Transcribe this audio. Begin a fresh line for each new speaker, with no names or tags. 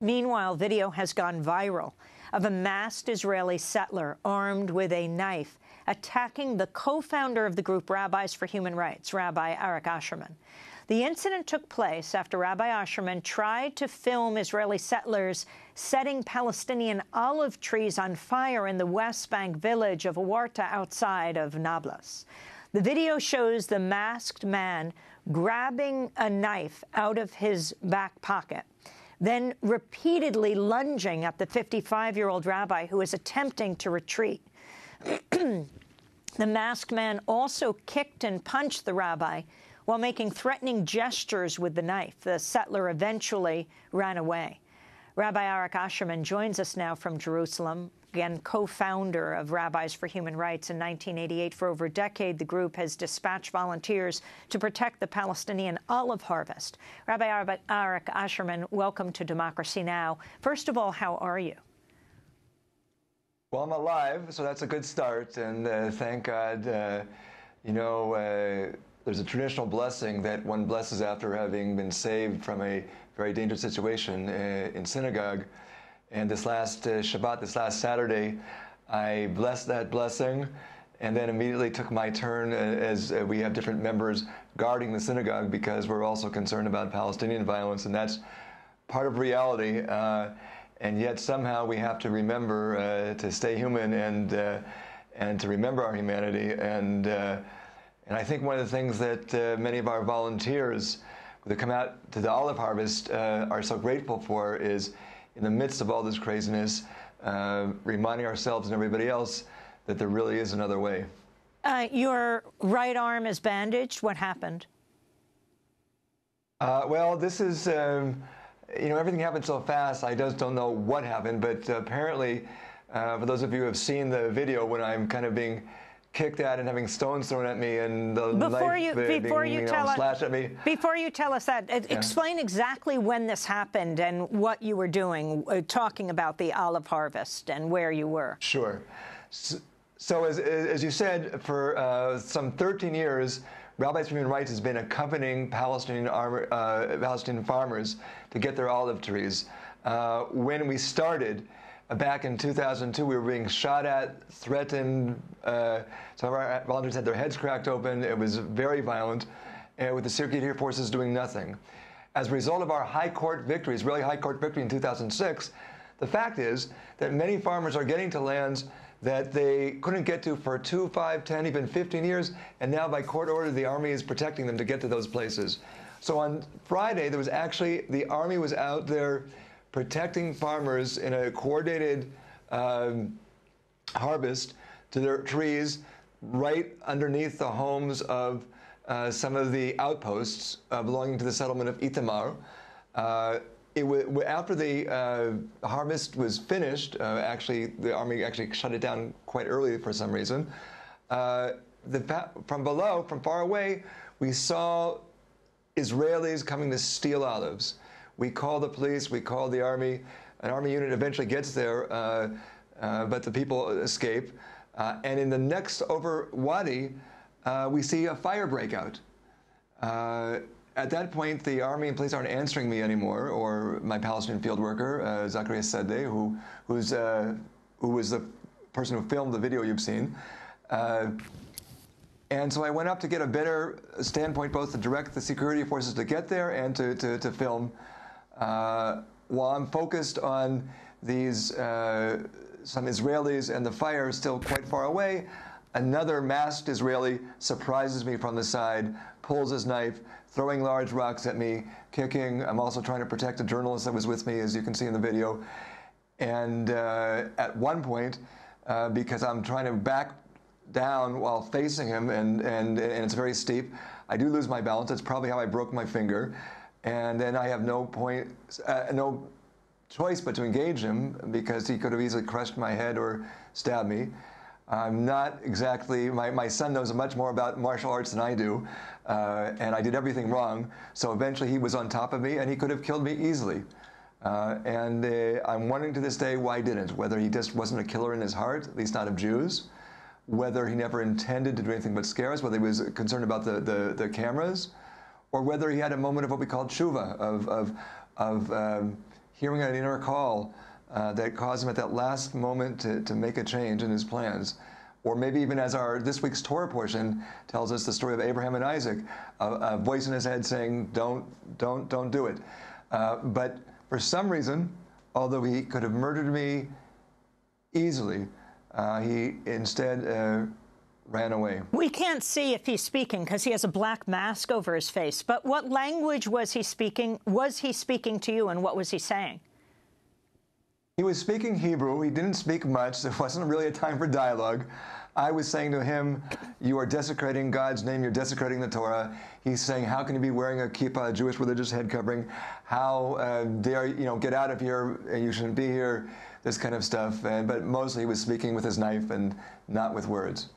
Meanwhile, video has gone viral of a masked Israeli settler armed with a knife attacking the co-founder of the group Rabbis for Human Rights, Rabbi Arik Ascherman. The incident took place after Rabbi Ascherman tried to film Israeli settlers setting Palestinian olive trees on fire in the West Bank village of Awarta outside of Nablus. The video shows the masked man grabbing a knife out of his back pocket, then repeatedly lunging at the 55-year-old rabbi who is attempting to retreat. The masked man also kicked and punched the rabbi while making threatening gestures with the knife. The settler eventually ran away. Rabbi Arik Ascherman joins us now from Jerusalem, again, co-founder of Rabbis for Human Rights in 1988. For over a decade, the group has dispatched volunteers to protect the Palestinian olive harvest. Rabbi Arik Ascherman, welcome to Democracy Now! First of all, how are you?
Well, I'm alive, so that's a good start, and thank God, there's a traditional blessing that one blesses after having been saved from a very dangerous situation in synagogue. And this last Shabbat, this last Saturday, I blessed that blessing and then immediately took my turn as we have different members guarding the synagogue because we're also concerned about Palestinian violence, and that's part of reality. And yet somehow we have to remember to stay human and to remember our humanity. And I think one of the things that many of our volunteers that come out to the olive harvest are so grateful for is, in the midst of all this craziness, reminding ourselves and everybody else that there really is another way.
Your right arm is bandaged. What happened?
Well, this is, everything happened so fast, I just don't know what happened, but apparently, for those of you who have seen the video when I'm kind of being kicked at and having stones thrown at me and the knife slashed at me.
Before you tell us that, explain exactly when this happened and what you were doing, talking about the olive harvest and where you were.
Sure. So as you said, for some 13 years, Rabbis for Human Rights has been accompanying Palestinian farmers to get their olive trees. When we started, back in 2002, we were being shot at, threatened. Some of our volunteers had their heads cracked open. It was very violent, with the security forces doing nothing. As a result of our high court victory, Israeli high court victory in 2006, the fact is that many farmers are getting to lands that they couldn't get to for 2, 5, 10, even 15 years, and now by court order, the army is protecting them to get to those places. So on Friday, there was actually, the army was out there protecting farmers in a coordinated harvest to their trees right underneath the homes of some of the outposts belonging to the settlement of Itamar. After the harvest was finished, actually the army actually shut it down quite early for some reason. From below, from far away, we saw Israelis coming to steal olives. We call the police, we call the army. An army unit eventually gets there, but the people escape. And in the next over wadi, we see a fire breakout. At that point, the army and police aren't answering me anymore, or my Palestinian field worker, Zacharias Sadeh, who was the person who filmed the video you've seen. And so I went up to get a better standpoint, both to direct the security forces to get there and to film. While I'm focused on these, some Israelis and the fire still quite far away, another masked Israeli surprises me from the side, pulls his knife, throwing large rocks at me, kicking. I'm also trying to protect a journalist that was with me, as you can see in the video. And at one point, because I'm trying to back down while facing him, and it's very steep, I do lose my balance. That's probably how I broke my finger. And then I have no choice but to engage him, because he could have easily crushed my head or stabbed me. I'm not exactly, my son knows much more about martial arts than I do, and I did everything wrong. So eventually he was on top of me, and he could have killed me easily. And I'm wondering to this day why he didn't, whether he just wasn't a killer in his heart, at least not of Jews, whether he never intended to do anything but scare us, whether he was concerned about the cameras, or whether he had a moment of what we call tshuva, of hearing an inner call that caused him at that last moment to make a change in his plans. Or maybe even as this week's Torah portion tells us the story of Abraham and Isaac, a voice in his head saying, don't do it. But for some reason, although he could have murdered me easily, he instead ran away.
We can't see if he's speaking because he has a black mask over his face. But what language was he speaking? Was he speaking to you, and what was he saying?
He was speaking Hebrew. He didn't speak much. There wasn't really a time for dialogue. I was saying to him, you are desecrating God's name. You're desecrating the Torah. He's saying, how can you be wearing a kippah, a Jewish religious head covering? How dare you, get out of here. You shouldn't be here. This kind of stuff. But mostly he was speaking with his knife and not with words.